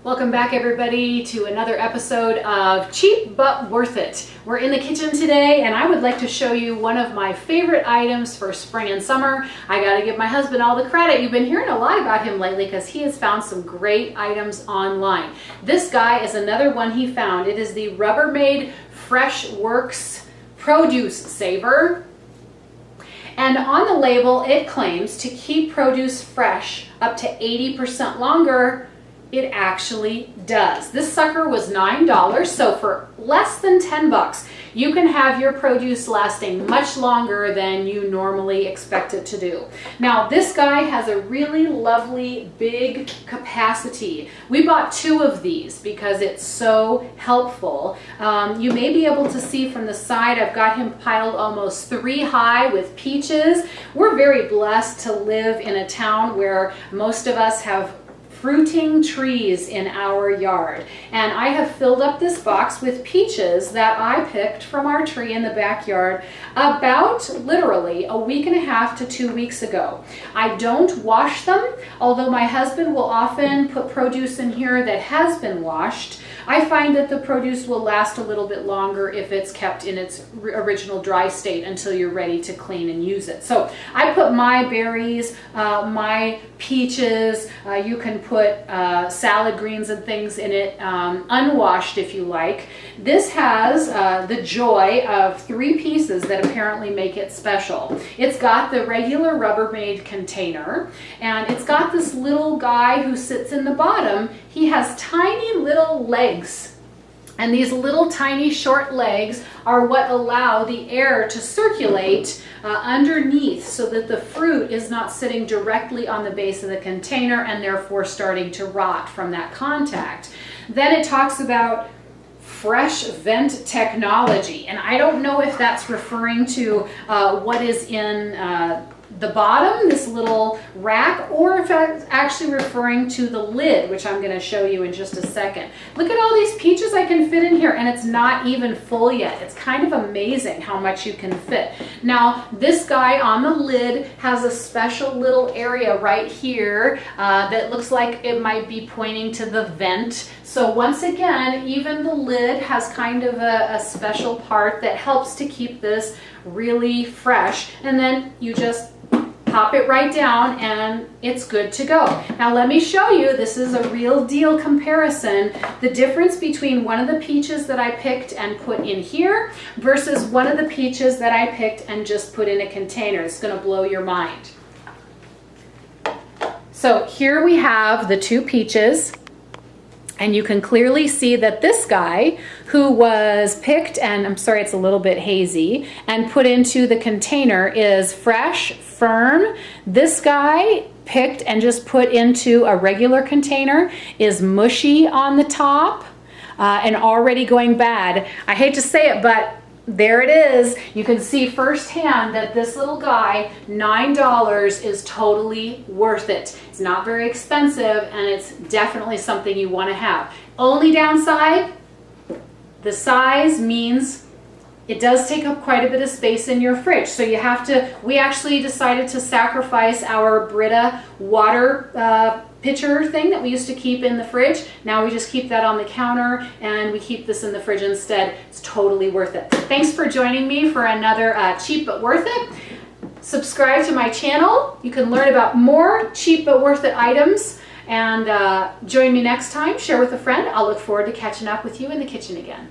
Welcome back everybody to another episode of Cheap But Worth It. We're in the kitchen today and I would like to show you one of my favorite items for spring and summer. I gotta give my husband all the credit. You've been hearing a lot about him lately because he has found some great items online. This guy is another one he found. It is the Rubbermaid Fresh Works Produce Saver. And on the label it claims to keep produce fresh up to 80% longer. It actually does. This sucker was $9, so for less than 10 bucks, you can have your produce lasting much longer than you normally expect it to do. Now, this guy has a really lovely big capacity. We bought 2 of these because it's so helpful. You may be able to see from the side, I've got him piled almost 3 high with peaches. We're very blessed to live in a town where most of us have fruiting trees in our yard, and I have filled up this box with peaches that I picked from our tree in the backyard about literally a week and a half to 2 weeks ago. I don't wash them, although my husband will often put produce in here that has been washed. I find that the produce will last a little bit longer if it's kept in its original dry state until you're ready to clean and use it. So I put my berries, my peaches, you can put salad greens and things in it, unwashed if you like. This has the joy of 3 pieces that apparently make it special. It's got the regular Rubbermaid container, and it's got this little guy who sits in the bottom. He has tiny little legs, and these little tiny short legs are what allow the air to circulate underneath so that the fruit is not sitting directly on the base of the container and therefore starting to rot from that contact. Then it talks about fresh vent technology, and I don't know if that's referring to what is in the bottom, this little rack, or if it's actually referring to the lid, which I'm going to show you in just a second. Look at all these peaches I can fit in here, and it's not even full yet. It's kind of amazing how much you can fit. Now, this guy on the lid has a special little area right here that looks like it might be pointing to the vent. So once again, even the lid has kind of a special part that helps to keep this really fresh, and then you just pop it right down and it's good to go. Now let me show you, this is a real deal comparison, the difference between one of the peaches that I picked and put in here versus one of the peaches that I picked and just put in a container. It's going to blow your mind. So here we have the 2 peaches. And you can clearly see that this guy who was picked, and I'm sorry it's a little bit hazy, and put into the container is fresh, firm. This guy picked and just put into a regular container is mushy on the top and already going bad. I hate to say it, but there it is. You can see firsthand that this little guy, $9, is totally worth it. It's not very expensive, and it's definitely something you want to have. Only downside, the size means it does take up quite a bit of space in your fridge. So you have to, we actually decided to sacrifice our Brita water pitcher thing that we used to keep in the fridge. Now we just keep that on the counter and we keep this in the fridge instead. It's totally worth it. Thanks for joining me for another Cheap But Worth It. Subscribe to my channel. You can learn about more cheap but worth it items, and join me next time. Share with a friend. I'll look forward to catching up with you in the kitchen again.